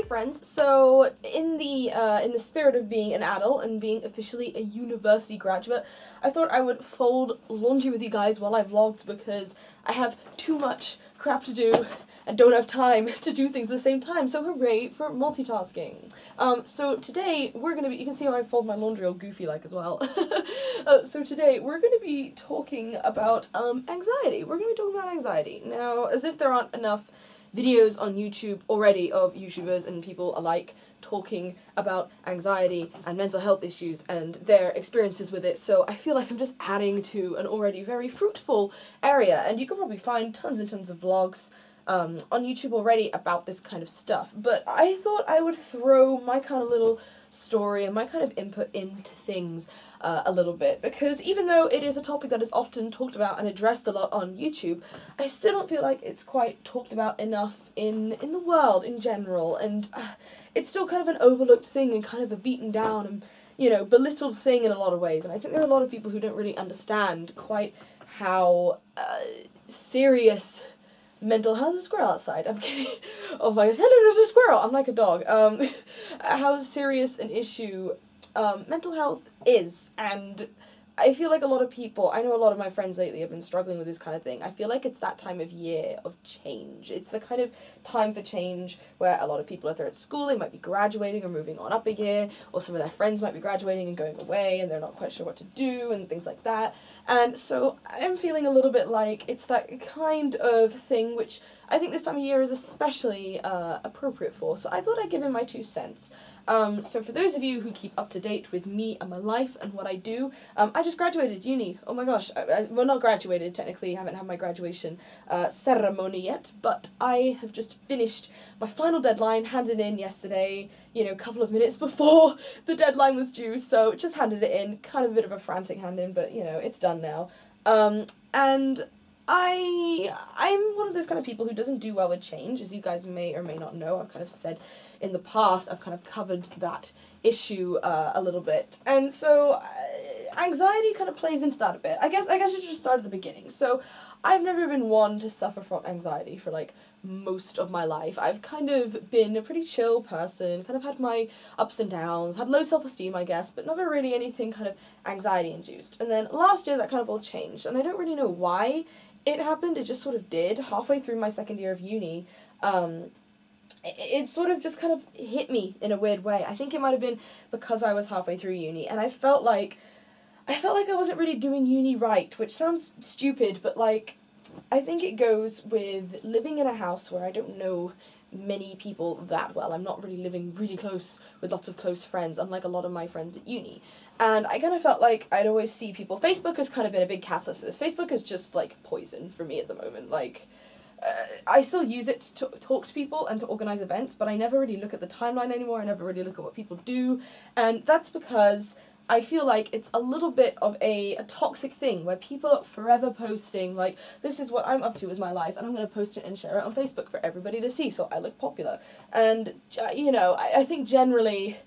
friends. So in the spirit of being an adult and being officially a university graduate, I thought I would fold laundry with you guys while I vlogged because I have too much crap to do and don't have time to do things at the same time, so hooray for multitasking. So today we're gonna be, you can see how I fold my laundry all goofy like as well. So today we're gonna be talking about anxiety. We're gonna be talking about anxiety. Now, as if there aren't enough videos on YouTube already of YouTubers and people alike talking about anxiety and mental health issues and their experiences with it, so I feel like I'm just adding to an already very fruitful area, and you can probably find tons and tons of vlogs on YouTube already about this kind of stuff, but I thought I would throw my kind of little story and my kind of input into things a little bit, because even though it is a topic that is often talked about and addressed a lot on YouTube, I still don't feel like it's quite talked about enough in the world in general, and it's still kind of an overlooked thing and kind of a beaten down and, you know, belittled thing in a lot of ways, and I think there are a lot of people who don't really understand quite how serious mental health is a squirrel outside. I'm kidding. Oh my gosh, hello, there's a squirrel! I'm like a dog. How serious an issue mental health is, and I feel like a lot of people, I know a lot of my friends lately have been struggling with this kind of thing. I feel like it's that time of year of change. It's the kind of time for change where a lot of people, if they're at school, they might be graduating or moving on up a year, or some of their friends might be graduating and going away and they're not quite sure what to do and things like that. And so I'm feeling a little bit like it's that kind of thing which I think this time of year is especially appropriate for. So I thought I'd give in my 2 cents. So for those of you who keep up to date with me and my life and what I do, I just graduated uni. Oh my gosh, well, not graduated, technically, I haven't had my graduation ceremony yet, but I have just finished my final deadline, handed in yesterday, you know, a couple of minutes before the deadline was due, so just handed it in, kind of a bit of a frantic hand in, but, you know, it's done now. And I'm one of those kind of people who doesn't do well with change, as you guys may or may not know. I've kind of said in the past, I've kind of covered that issue a little bit, and so anxiety kind of plays into that a bit. I guess I should just start at the beginning. So I've never been one to suffer from anxiety for like most of my life. I've kind of been a pretty chill person, kind of had my ups and downs, had low self-esteem, I guess, but never really anything kind of anxiety-induced. And then last year that kind of all changed, and I don't really know why it happened. It just sort of did. Halfway through my second year of uni, it sort of just kind of hit me in a weird way. I think it might have been because I was halfway through uni, and I felt like I wasn't really doing uni right, which sounds stupid, but like, I think it goes with living in a house where I don't know many people that well. I'm not really living really close with lots of close friends, unlike a lot of my friends at uni. And I kind of felt like I'd always see people. Facebook has kind of been a big catalyst for this. Facebook is just like poison for me at the moment. Like, I still use it to talk to people and to organise events, but I never really look at the timeline anymore. I never really look at what people do, and that's because I feel like it's a little bit of a toxic thing where people are forever posting, like, this is what I'm up to with my life, and I'm going to post it and share it on Facebook for everybody to see, so I look popular. And, you know, I think generally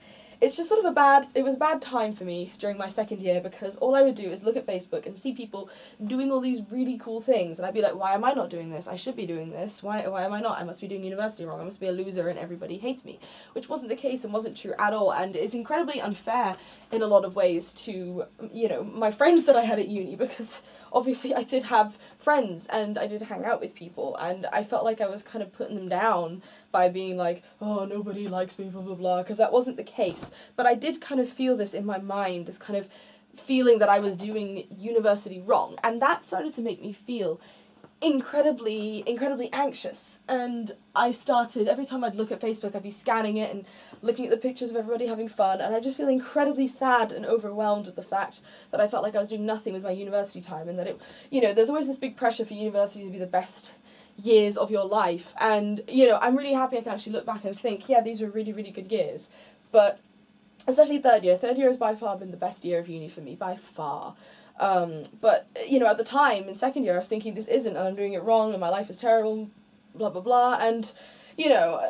it's just sort of it was a bad time for me during my second year, because all I would do is look at Facebook and see people doing all these really cool things, and I'd be like, why am I not doing this? I should be doing this. Why am I not? I must be doing university wrong. I must be a loser and everybody hates me. Which wasn't the case and wasn't true at all, and is incredibly unfair in a lot of ways to, you know, my friends that I had at uni, because obviously I did have friends and I did hang out with people, and I felt like I was kind of putting them down by being like, oh, nobody likes me, blah, blah, blah, because that wasn't the case. But I did kind of feel this in my mind, this kind of feeling that I was doing university wrong, and that started to make me feel incredibly anxious. And I started, every time I'd look at Facebook, I'd be scanning it and looking at the pictures of everybody having fun, and I just feel incredibly sad and overwhelmed with the fact that I felt like I was doing nothing with my university time, and that it, you know, there's always this big pressure for university to be the best years of your life, and, you know, I'm really happy I can actually look back and think, yeah, these were really, really good years, but especially third year has by far been the best year of uni for me, by far. But, you know, at the time, in second year, I was thinking, this isn't, and I'm doing it wrong, and my life is terrible, blah, blah, blah, and, you know,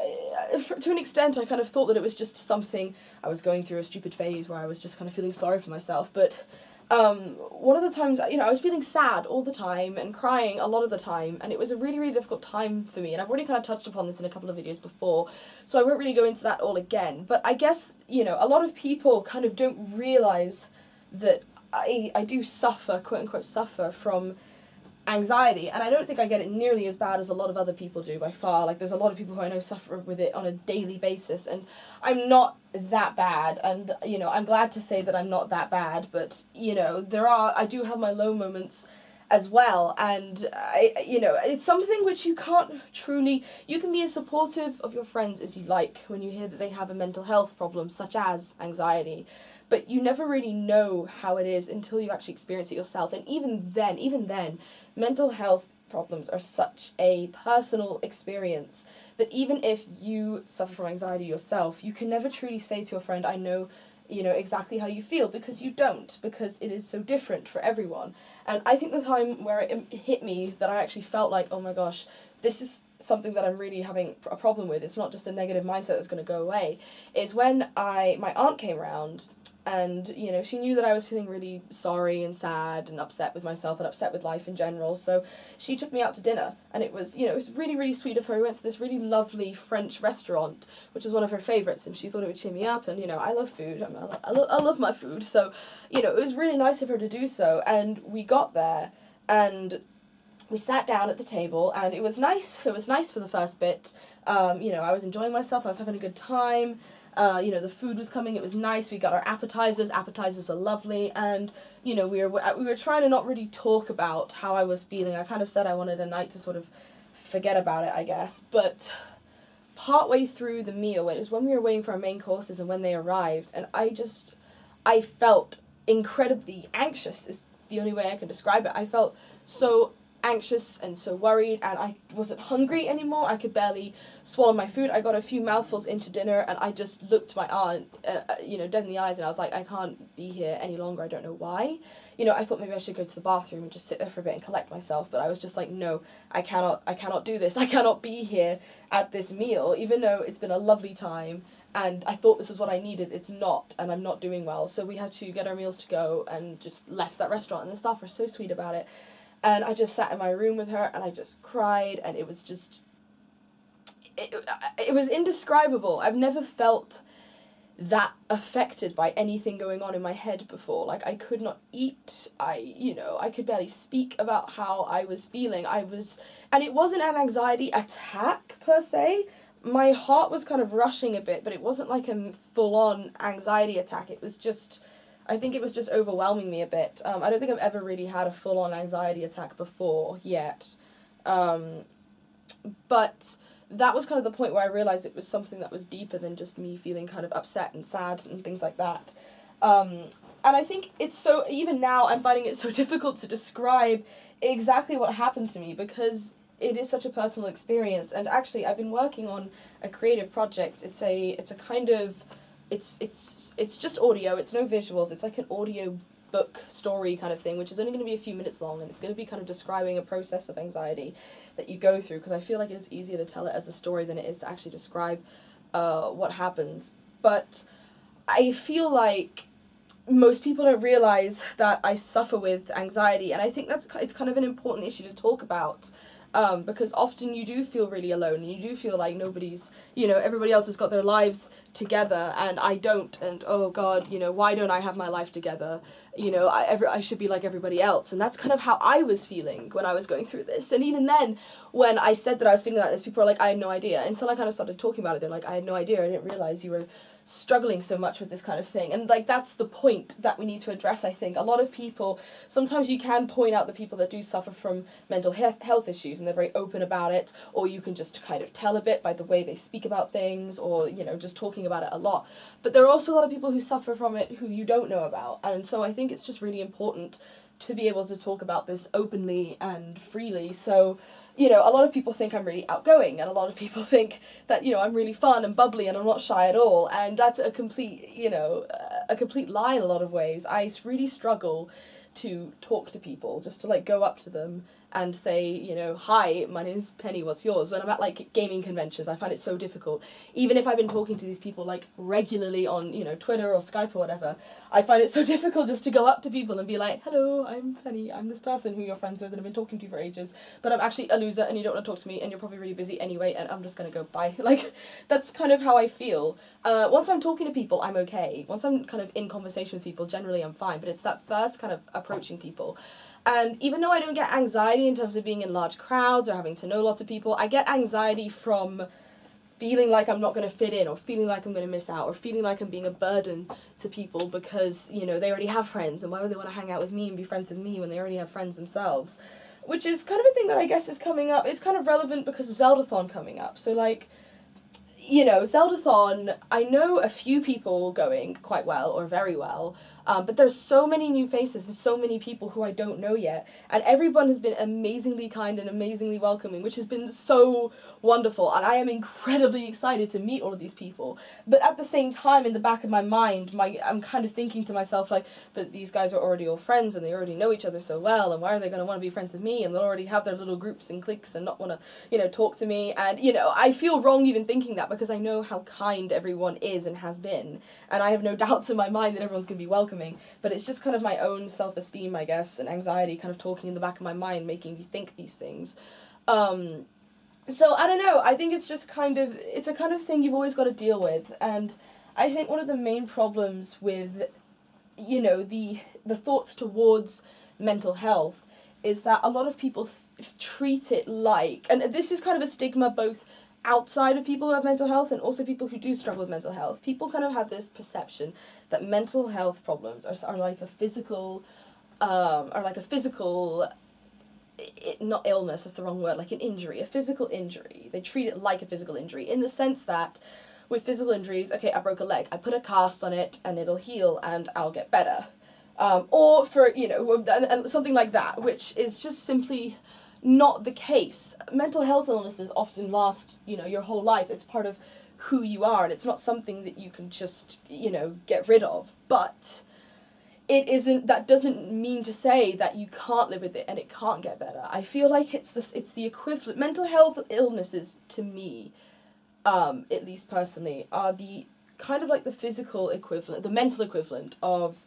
to an extent, I kind of thought that it was just something, I was going through a stupid phase where I was just kind of feeling sorry for myself, but one of the times, you know, I was feeling sad all the time and crying a lot of the time, and it was a really, really difficult time for me, and I've already kind of touched upon this in a couple of videos before, so I won't really go into that all again, but I guess, you know, a lot of people kind of don't realise that I do suffer, quote-unquote suffer, from anxiety, and I don't think I get it nearly as bad as a lot of other people do by far. Like, there's a lot of people who I know suffer with it on a daily basis, and I'm not that bad, and, you know, I'm glad to say that I'm not that bad, but, you know, I do have my low moments as well, and you know, it's something which you can be as supportive of your friends as you like when you hear that they have a mental health problem such as anxiety, but you never really know how it is until you actually experience it yourself, and even then, mental health problems are such a personal experience that even if you suffer from anxiety yourself, you can never truly say to your friend, I know, you know, exactly how you feel, because you don't, because it is so different for everyone. And I think the time where it hit me that I actually felt like, oh my gosh, this is something that I'm really having a problem with, it's not just a negative mindset that's going to go away, is when my aunt came around, and, you know, she knew that I was feeling really sorry and sad and upset with myself and upset with life in general, so she took me out to dinner, and it was, you know, it was really, really sweet of her. We went to this really lovely French restaurant, which is one of her favourites, and she thought it would cheer me up, and, you know, I love food, I love my food, so, you know, it was really nice of her to do so, and we got there, and we sat down at the table, and it was nice for the first bit. You know, I was enjoying myself, I was having a good time, you know, the food was coming, it was nice, we got our appetizers are lovely, and, you know, we were trying to not really talk about how I was feeling. I kind of said I wanted a night to sort of forget about it, I guess, but partway through the meal, it was when we were waiting for our main courses and when they arrived, and I felt incredibly anxious, is the only way I can describe it. I felt so anxious and so worried, and I wasn't hungry anymore. I could barely swallow my food. I got a few mouthfuls into dinner, and I just looked my aunt, you know, dead in the eyes, and I was like, I can't be here any longer. I don't know why. You know, I thought maybe I should go to the bathroom and just sit there for a bit and collect myself, but I was just like, no, I cannot do this. I cannot be here at this meal, even though it's been a lovely time, and I thought this was what I needed. It's not, and I'm not doing well. So we had to get our meals to go and just left that restaurant, and the staff were so sweet about it. And I just sat in my room with her, and I just cried, and it was just, it was indescribable. I've never felt that affected by anything going on in my head before. Like, I could not eat, I could barely speak about how I was feeling. And it wasn't an anxiety attack, per se. My heart was kind of rushing a bit, but it wasn't like a full-on anxiety attack. It was just, I think it was just overwhelming me a bit. I don't think I've ever really had a full-on anxiety attack before yet. But that was kind of the point where I realised it was something that was deeper than just me feeling kind of upset and sad and things like that. And I think it's so, even now I'm finding it so difficult to describe exactly what happened to me, because it is such a personal experience. And actually, I've been working on a creative project. It's a kind of, it's just audio, it's no visuals, it's like an audio book story kind of thing, which is only going to be a few minutes long, and it's going to be kind of describing a process of anxiety that you go through, because I feel like it's easier to tell it as a story than it is to actually describe what happens. But I feel like most people don't realise that I suffer with anxiety, and I think it's kind of an important issue to talk about. Because often you do feel really alone, and you do feel like nobody's, everybody else has got their lives together, and I don't, and oh God, why don't I have my life together? I should be like everybody else, and that's kind of how I was feeling when I was going through this. And even then, when I said that I was feeling like this, people were like, I had no idea. Until I kind of started talking about it, they're like, I had no idea, I didn't realise you were struggling so much with this kind of thing. And that's the point that we need to address, I think. A lot of people, sometimes you can point out the people that do suffer from mental health issues, and they're very open about it, or you can just kind of tell a bit by the way they speak about things, or just talking about it a lot. But there are also a lot of people who suffer from it who you don't know about, and so I think it's just really important to be able to talk about this openly and freely. So you know, a lot of people think I'm really outgoing, and a lot of people think that, you know, I'm really fun and bubbly and I'm not shy at all, and that's a complete, you know, a complete lie in a lot of ways. I really struggle to talk to people, just to, like, go up to them and say, you know, hi, my name's Penny, what's yours? When I'm at, like, gaming conventions, I find it so difficult. Even if I've been talking to these people, like, regularly on, you know, Twitter or Skype or whatever, I find it so difficult just to go up to people and be like, hello, I'm Penny, I'm this person who you're friends with and I've been talking to for ages, but I'm actually a loser and you don't want to talk to me and you're probably really busy anyway and I'm just gonna go, bye. Like, that's kind of how I feel. Once I'm talking to people, I'm okay. Once I'm kind of in conversation with people, generally I'm fine, but it's that first kind of approaching people. And even though I don't get anxiety in terms of being in large crowds or having to know lots of people, I get anxiety from feeling like I'm not going to fit in, or feeling like I'm going to miss out, or feeling like I'm being a burden to people because, you know, they already have friends, and why would they want to hang out with me and be friends with me when they already have friends themselves? Which is kind of a thing that I guess is coming up. It's kind of relevant because of Zeldathon coming up. So, like, you know, Zeldathon, I know a few people going quite well, or very well, but there's so many new faces and so many people who I don't know yet, and everyone has been amazingly kind and amazingly welcoming, which has been so wonderful, and I am incredibly excited to meet all of these people. But at the same time, in the back of my mind, I'm kind of thinking to myself, like, but these guys are already all friends, and they already know each other so well, and why are they going to want to be friends with me, and they'll already have their little groups and cliques and not want to, you know, talk to me, and, you know, I feel wrong even thinking that, because I know how kind everyone is and has been, and I have no doubts in my mind that everyone's going to be welcoming, but it's just kind of my own self-esteem, I guess, and anxiety kind of talking in the back of my mind, making me think these things. So, I don't know, I think it's just kind of, it's a kind of thing you've always got to deal with, and I think one of the main problems with, you know, the thoughts towards mental health is that a lot of people treat it like, and this is kind of a stigma both outside of people who have mental health and also people who do struggle with mental health. People kind of have this perception that mental health problems are like a physical, not illness, that's the wrong word, like an injury, a physical injury. They treat it like a physical injury in the sense that with physical injuries, okay, I broke a leg, I put a cast on it and it'll heal and I'll get better. Or for, you know, and something like that, which is just simply not the case. Mental health illnesses often last, you know, your whole life. It's part of who you are, and it's not something that you can just, you know, get rid of. But that doesn't mean to say that you can't live with it and it can't get better. I feel like it's the equivalent. Mental health illnesses, to me, at least personally, are the kind of like the physical equivalent, the mental equivalent of,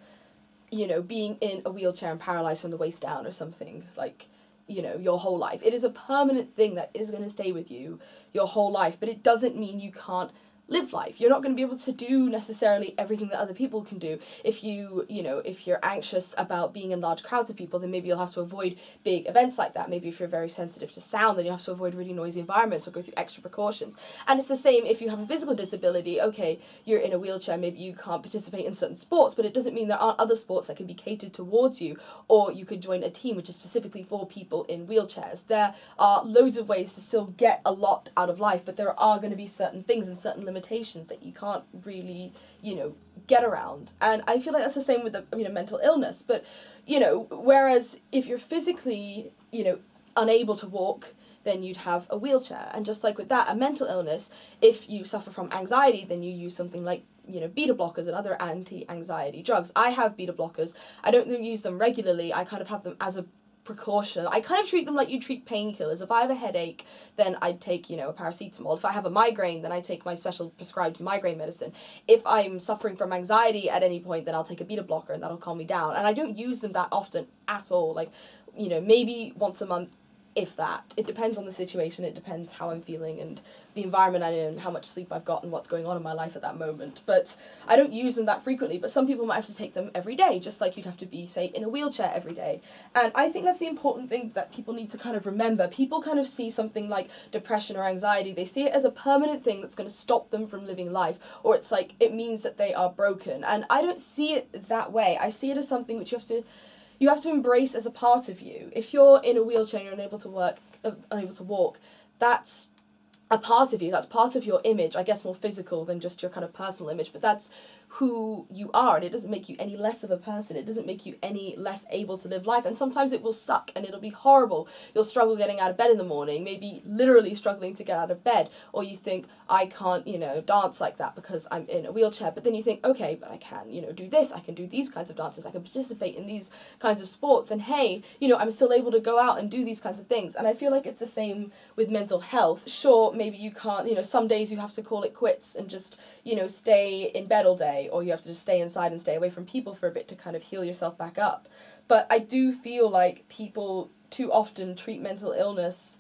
you know, being in a wheelchair and paralyzed from the waist down or something, like, you know, your whole life. It is a permanent thing that is going to stay with you your whole life, but it doesn't mean you can't live life. You're not going to be able to do necessarily everything that other people can do. If if you're anxious about being in large crowds of people, then maybe you'll have to avoid big events like that. Maybe if you're very sensitive to sound, then you have to avoid really noisy environments or go through extra precautions. And it's the same if you have a physical disability. Okay, you're in a wheelchair, maybe you can't participate in certain sports, but it doesn't mean there aren't other sports that can be catered towards you, or you could join a team which is specifically for people in wheelchairs. There are loads of ways to still get a lot out of life, but there are going to be certain things and certain limitations that you can't really, you know, get around. And I feel like that's the same with the, you know, mental illness. But, you know, whereas if you're physically, you know, unable to walk, then you'd have a wheelchair. And just like with that, a mental illness, if you suffer from anxiety, then you use something like, you know, beta blockers and other anti-anxiety drugs. I have beta blockers. I don't use them regularly. I kind of have them as a precaution. I kind of treat them like you treat painkillers. If I have a headache, then I'd take, you know, a paracetamol. If I have a migraine, then I take my special prescribed migraine medicine. If I'm suffering from anxiety at any point, then I'll take a beta blocker and that'll calm me down. And I don't use them that often at all. Like, you know, maybe once a month, if that. It depends on the situation, it depends how I'm feeling and the environment I'm in and how much sleep I've got and what's going on in my life at that moment. But I don't use them that frequently, but some people might have to take them every day, just like you'd have to be, say, in a wheelchair every day. And I think that's the important thing that people need to kind of remember. People kind of see something like depression or anxiety, they see it as a permanent thing that's going to stop them from living life, or it's like, it means that they are broken. And I don't see it that way. I see it as something which you have to embrace as a part of you. If you're in a wheelchair and you're unable to walk, that's a part of you. That's part of your image, I guess more physical than just your kind of personal image, but that's who you are, and it doesn't make you any less of a person. It doesn't make you any less able to live life. And sometimes it will suck and it'll be horrible. You'll struggle getting out of bed in the morning, maybe literally struggling to get out of bed, or you think, I can't, dance like that because I'm in a wheelchair. But then you think, okay, but I can, do this, I can do these kinds of dances, I can participate in these kinds of sports, and hey, I'm still able to go out and do these kinds of things. And I feel like it's the same with mental health. Sure, maybe you can't, some days you have to call it quits and just, stay in bed all day, or you have to just stay inside and stay away from people for a bit to kind of heal yourself back up. But I do feel like people too often treat mental illness,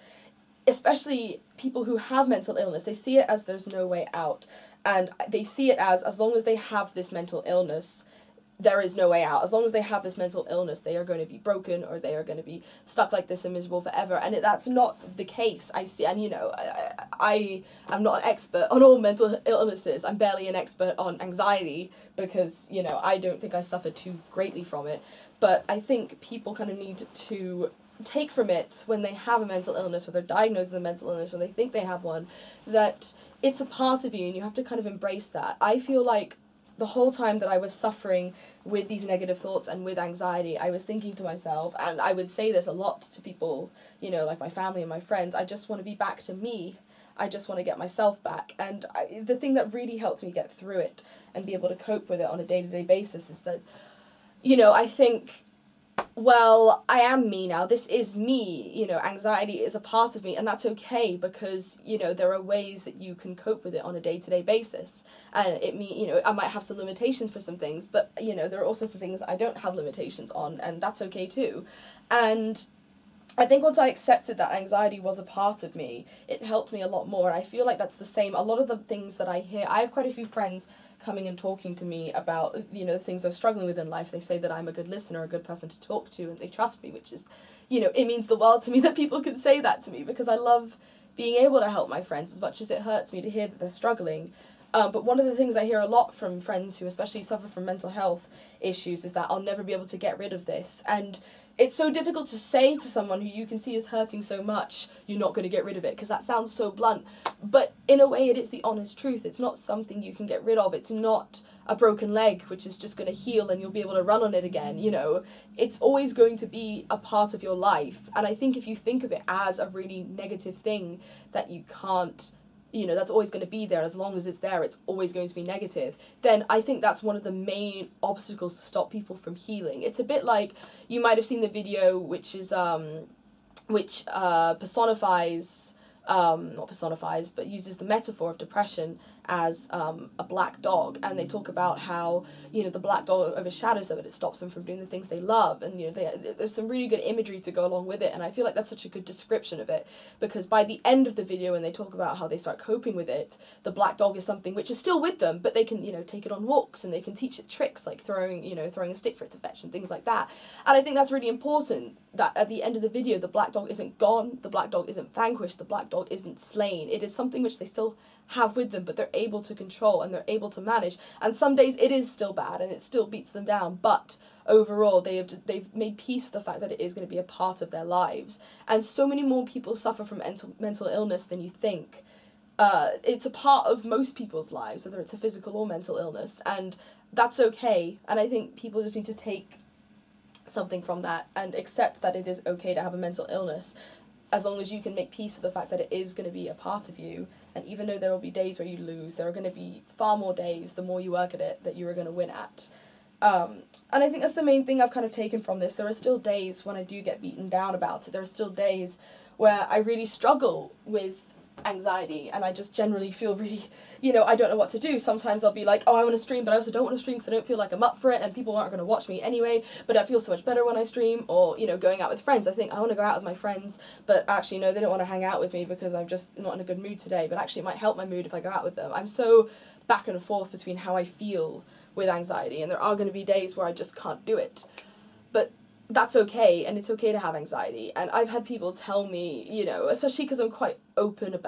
especially people who have mental illness, they see it as there's no way out. And they see it as long as they have this mental illness, there is no way out. As long as they have this mental illness, they are going to be broken, or they are going to be stuck like this and miserable forever. And that's not the case. I see, and I am not an expert on all mental illnesses. I'm barely an expert on anxiety because, I don't think I suffer too greatly from it. But I think people kind of need to take from it when they have a mental illness, or they're diagnosed with a mental illness, or they think they have one, that it's a part of you and you have to kind of embrace that. I feel like the whole time that I was suffering with these negative thoughts and with anxiety, I was thinking to myself, and I would say this a lot to people, like my family and my friends, I just want to be back to me. I just want to get myself back. And the thing that really helped me get through it and be able to cope with it on a day-to-day basis is that, I think, well, I am me now. This is me. Anxiety is a part of me, and that's okay because, there are ways that you can cope with it on a day-to-day basis. And I might have some limitations for some things, but, there are also some things I don't have limitations on, and that's okay too. And I think once I accepted that anxiety was a part of me, it helped me a lot more. And I feel like that's the same. A lot of the things that I hear, I have quite a few friends coming and talking to me about, the things they're struggling with in life. They say that I'm a good listener, a good person to talk to, and they trust me, which is, it means the world to me that people can say that to me, because I love being able to help my friends as much as it hurts me to hear that they're struggling. But one of the things I hear a lot from friends who especially suffer from mental health issues is that I'll never be able to get rid of this. And it's so difficult to say to someone who you can see is hurting so much, you're not going to get rid of it, because that sounds so blunt. But in a way, it is the honest truth. It's not something you can get rid of. It's not a broken leg, which is just going to heal and you'll be able to run on it again. It's always going to be a part of your life. And I think if you think of it as a really negative thing that you can't, that's always going to be there, as long as it's there, it's always going to be negative, then I think that's one of the main obstacles to stop people from healing. It's a bit like, you might have seen the video which personifies, not personifies, but uses the metaphor of depression as a black dog, and they talk about how, the black dog overshadows them and it stops them from doing the things they love, and, there's some really good imagery to go along with it, and I feel like that's such a good description of it, because by the end of the video, when they talk about how they start coping with it, the black dog is something which is still with them, but they can, take it on walks, and they can teach it tricks, like throwing a stick for it to fetch, and things like that, and I think that's really important, that at the end of the video, the black dog isn't gone, the black dog isn't vanquished, the black dog isn't slain. It is something which they still have with them, but they're able to control and they're able to manage. And some days it is still bad and it still beats them down, but overall they've made peace with the fact that it is going to be a part of their lives. And so many more people suffer from mental illness than you think. It's a part of most people's lives, whether it's a physical or mental illness, and that's okay. And I think people just need to take something from that and accept that it is okay to have a mental illness, as long as you can make peace with the fact that it is going to be a part of you. And even though there will be days where you lose, there are going to be far more days, the more you work at it, that you are going to win at. And I think that's the main thing I've kind of taken from this. There are still days when I do get beaten down about it. There are still days where I really struggle with anxiety and I just generally feel really, I don't know what to do. Sometimes I'll be like, oh, I want to stream, but I also don't want to stream because I don't feel like I'm up for it and people aren't going to watch me anyway, but I feel so much better when I stream. Or, going out with friends. I think I want to go out with my friends, but actually no, they don't want to hang out with me because I'm just not in a good mood today, but actually it might help my mood if I go out with them. I'm so back and forth between how I feel with anxiety, and there are going to be days where I just can't do it. But that's okay, and it's okay to have anxiety. And I've had people tell me, especially because I'm quite open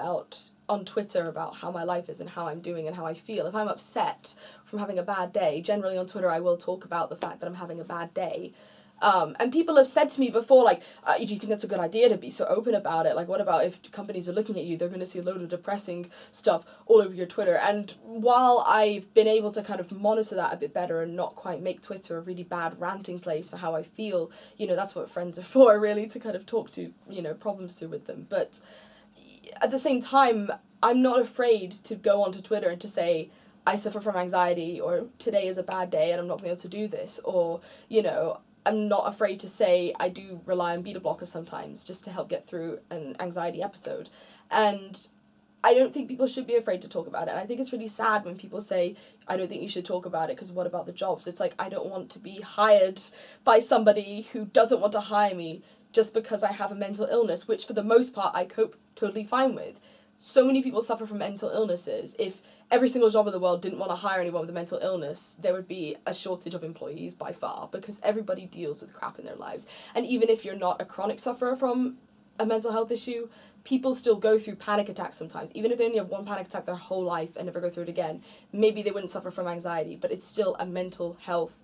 on Twitter about how my life is and how I'm doing and how I feel. If I'm upset from having a bad day, generally on Twitter I will talk about the fact that I'm having a bad day. And people have said to me before, like, do you think that's a good idea to be so open about it? Like, what about if companies are looking at you, they're going to see a load of depressing stuff all over your Twitter. And while I've been able to kind of monitor that a bit better and not quite make Twitter a really bad ranting place for how I feel, you know, that's what friends are for, really, to kind of talk to, you know, problems through with them. But at the same time, I'm not afraid to go onto Twitter and to say, I suffer from anxiety, or today is a bad day and I'm not going to be able to do this, or, you know, I'm not afraid to say I do rely on beta blockers sometimes just to help get through an anxiety episode. And I don't think people should be afraid to talk about it. And I think it's really sad when people say, I don't think you should talk about it because what about the jobs? It's like, I don't want to be hired by somebody who doesn't want to hire me just because I have a mental illness, which for the most part I cope totally fine with. So many people suffer from mental illnesses. If every single job in the world didn't want to hire anyone with a mental illness, there would be a shortage of employees by far, because everybody deals with crap in their lives. And even if you're not a chronic sufferer from a mental health issue, people still go through panic attacks sometimes. Even if they only have one panic attack their whole life and never go through it again, maybe they wouldn't suffer from anxiety, but it's still a mental health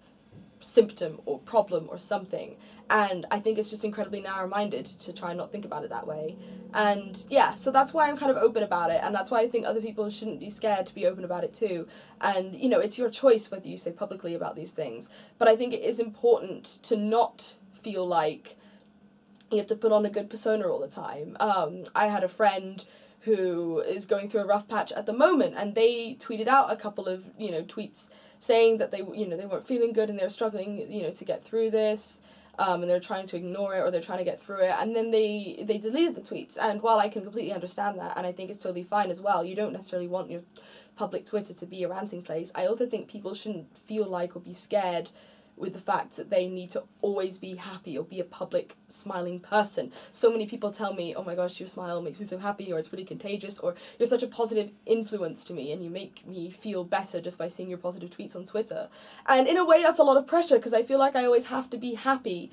symptom or problem or something. And I think it's just incredibly narrow-minded to try and not think about it that way. And yeah, so that's why I'm kind of open about it, and that's why I think other people shouldn't be scared to be open about it too. And, you know, it's your choice whether you say publicly about these things, but I think it is important to not feel like you have to put on a good persona all the time. I had a friend who is going through a rough patch at the moment, and they tweeted out a couple of, you know, tweets saying that they, you know, they weren't feeling good and they were struggling, you know, to get through this, and they're trying to ignore it or they're trying to get through it, and then they deleted the tweets. And while I can completely understand that, and I think it's totally fine as well, you don't necessarily want your public Twitter to be a ranting place, I also think people shouldn't feel like or be scared with the fact that they need to always be happy or be a public smiling person. So many people tell me, oh my gosh, your smile makes me so happy, or it's really contagious, or you're such a positive influence to me and you make me feel better just by seeing your positive tweets on Twitter. And in a way that's a lot of pressure, because I feel like I always have to be happy,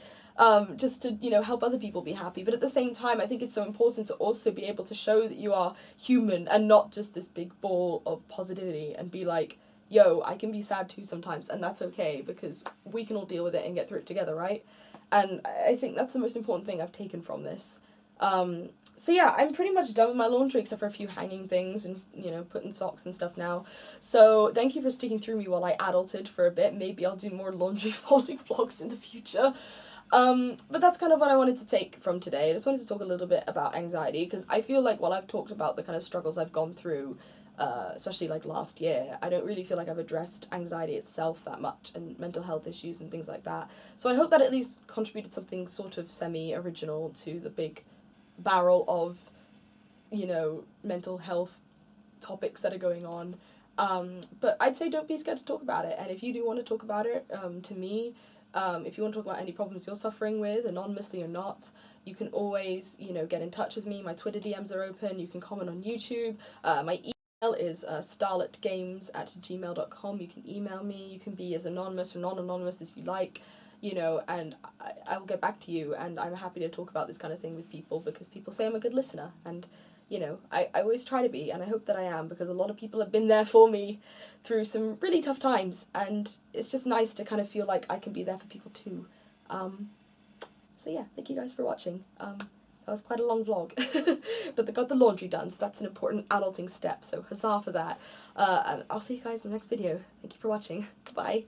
just to, you know, help other people be happy. But at the same time, I think it's so important to also be able to show that you are human and not just this big ball of positivity, and be like, yo, I can be sad too sometimes, and that's okay, because we can all deal with it and get through it together, right? And I think that's the most important thing I've taken from this. So yeah, I'm pretty much done with my laundry, except for a few hanging things and, you know, putting socks and stuff now. So thank you for sticking through me while I adulted for a bit. Maybe I'll do more laundry folding vlogs in the future. But that's kind of what I wanted to take from today. I just wanted to talk a little bit about anxiety, because I feel like while I've talked about the kind of struggles I've gone through, especially like last year, I don't really feel like I've addressed anxiety itself that much, and mental health issues and things like that. So I hope that at least contributed something sort of semi-original to the big barrel of, you know, mental health topics that are going on. But I'd say don't be scared to talk about it, and if you do want to talk about it, to me, if you want to talk about any problems you're suffering with, anonymously or not, you can always, you know, get in touch with me. My Twitter DMs are open. You can comment on YouTube. My email is starrlettgames@gmail.com. You can email me. You can be as anonymous or non-anonymous as you like, you know, and I will get back to you. And I'm happy to talk about this kind of thing with people, because people say I'm a good listener, and, you know, I always try to be, and I hope that I am, because a lot of people have been there for me through some really tough times, and it's just nice to kind of feel like I can be there for people too. So yeah, thank you guys for watching. That was quite a long vlog, but they got the laundry done, so that's an important adulting step, so huzzah for that. And I'll see you guys in the next video. Thank you for watching. Bye.